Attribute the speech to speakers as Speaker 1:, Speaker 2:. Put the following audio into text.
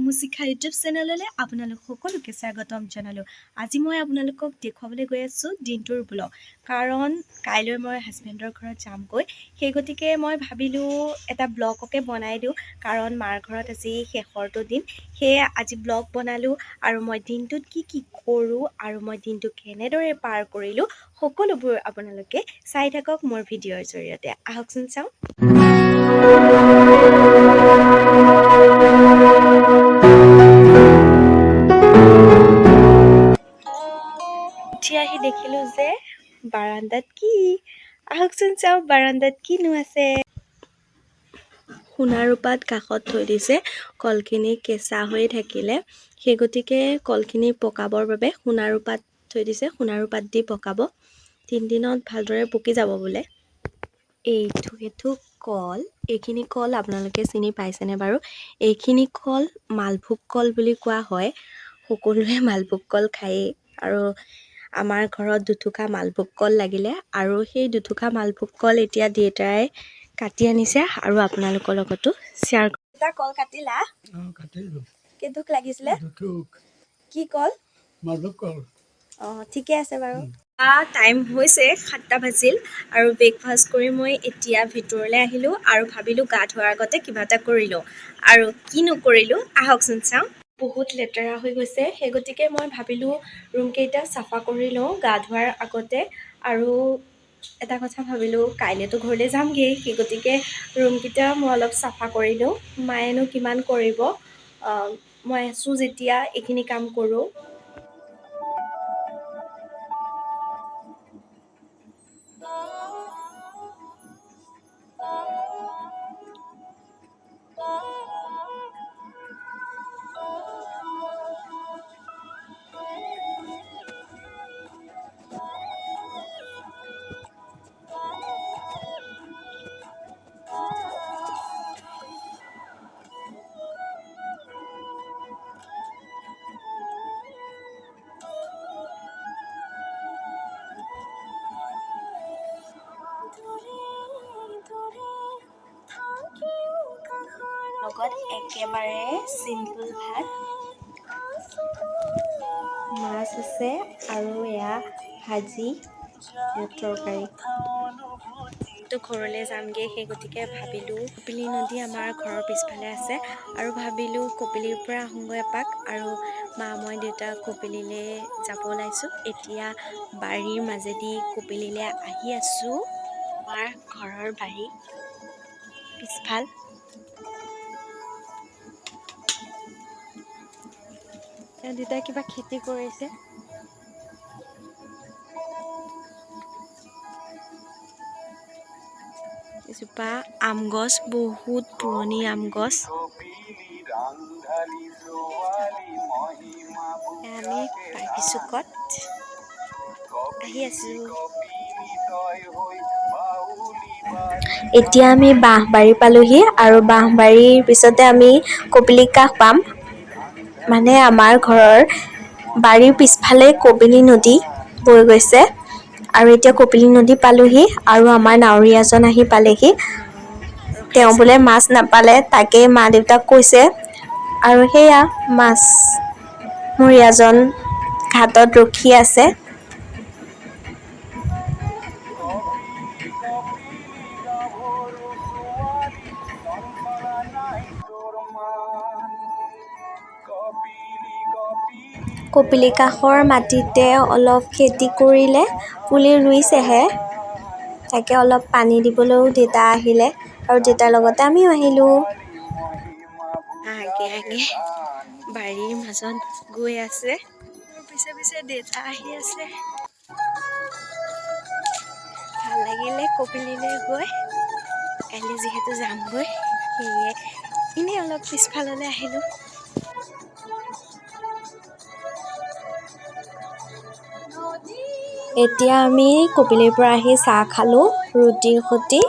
Speaker 1: মোৰ শিক্ষা ইউটিউব চেনেললৈ আপোনালোক সকলোকে স্বাগতম জনালোঁ। আজি মই আপোনালোকক দেখুৱাবলৈ গৈ আছোঁ দিনটোৰ ব্লগ। কাৰণ কাইলৈ মই হাজবেণ্ডৰ ঘৰত যামগৈ, সেই গতিকে মই ভাবিলোঁ এটা ব্লগকে বনাই দিওঁ। কাৰণ মাৰ ঘৰত আজি শেষৰটো দিন, সেয়ে আজি ব্লগ বনালোঁ। আৰু মই দিনটোত কি কি কৰোঁ আৰু মই দিনটো কেনেদৰে পাৰ কৰিলোঁ সকলোবোৰ আপোনালোকে চাই থাকক মোৰ ভিডিঅ'ৰ জৰিয়তে। আহকচোন চাওঁ। উঠি আহি দেখিলোঁ যে বাৰান্দাত কি, আহকচোন চাওঁ বাৰান্দাত কিনো আছে। সোণাৰু পাত কাষত থৈ দিছে, কলখিনি কেঁচা হৈ থাকিলে, সেই গতিকে কলখিনি পকাবৰ বাবে সোণাৰু পাত থৈ দিছে। সোণাৰু পাত দি পকাব, 3 দিনত ভালদৰে পকি যাব বোলে। এইটো কল, এইখিনি কল আপোনালোকে চিনি পাইছেনে বাৰু? এইখিনি কল মালভোগ কল বুলি কোৱা হয়। সকলোৱে মালভোগ কল খায়েই, আৰু আমাৰ ঘৰত দুথোকা মালভোগ কল লাগিলে, আৰু সেই দুথোকা মালভোগ কল এতিয়া দেউতাই কাটি আনিছে আৰু আপোনালোকৰ লগতো শ্বেয়াৰ কৰিম। এটা কল কাটিলা?
Speaker 2: কাটিলো।
Speaker 1: কেইথোক লাগিছিলে?
Speaker 2: দুথোক।
Speaker 1: কি কল?
Speaker 2: মালভোগ কল।
Speaker 1: ঠিকে আছে বাৰু। টাইম হৈছে 7টা বাজিল, আৰু ব্ৰেকফাষ্ট কৰি মই এতিয়া ভিতৰলৈ আহিলোঁ আৰু ভাবিলোঁ গা ধোৱাৰ আগতে কিবা এটা কৰি লওঁ। আৰু কিনো কৰিলোঁ আহকচোন চাওঁ। বহুত লেতেৰা হৈ গৈছে, সেই গতিকে মই ভাবিলোঁ ৰুমকেইটা চাফা কৰি লওঁ গা ধোৱাৰ আগতে। আৰু এটা কথা ভাবিলোঁ, কাইলৈতো ঘৰলৈ যামগৈ, সেই গতিকে ৰুমকেইটা মই অলপ চাফা কৰি লওঁ। মায়েনো কিমান কৰিব, মই আছোঁ যেতিয়া এইখিনি কাম কৰোঁ। লগত একেবাৰে চিম্পুল ভাত, মাছ আছে আৰু এয়া ভাজি, তৰকাৰী। তো ঘৰলৈ যামগৈ, সেই গতিকে ভাবিলোঁ কপিলী নদী আমাৰ ঘৰৰ পিছফালে আছে, আৰু ভাবিলোঁ কপিলীৰ পৰা আহোঁগৈ এপাক। আৰু মা মই দেউতা কপিলীলৈ যাব ওলাইছোঁ। এতিয়া বাৰীৰ মাজেদি কপিলীলৈ আহি আছোঁ। আমাৰ ঘৰৰ বাৰী পিছফাল। দেউতাই কিবা খেতি কৰিছে। এজোপা আম গছ, বহুত পুৰণি আম গছ। আমি বাৰী চুকত আহি আছোঁ। এতিয়া আমি বাঁহবাৰী পালোহি, আৰু বাঁহবাৰীৰ পিছতে আমি কপিলী কাষ পাম। মানে আমাৰ ঘৰৰ বাৰীৰ পিছফালে কপিলী নদী বৈ গৈছে। আৰু এতিয়া কপিলী নদী পালোহি, আৰু আমাৰ নাৱৰীয়াজন আহি পালেহি। তেওঁ বোলে মাছ নাপালে, তাকেই মা দেউতাক কৈছে। আৰু সেয়া মাছমৰীয়াজন ঘাটত ৰখি আছে। কপিলী কাষৰ মাটিতে অলপ খেতি কৰিলে, পুলি ৰুইছেহে। তাকে অলপ পানী দিবলৈও দেউতা আহিলে, আৰু দেউতাৰ লগতে আমিও আহিলোঁ। আগে আগে বাৰীৰ মাজত গৈ আছে, পিছে পিছে দেউতা আহি আছে। ভাল লাগিলে কপিলীলৈ গৈ, কাইলৈ যিহেতু যামগৈ, সেয়ে এনেই অলপ পিছফাললৈ আহিলোঁ। এতিয়া আমি কপিলীৰ পৰা আহি চাহ খালোঁ ৰুটিৰ সৈতে।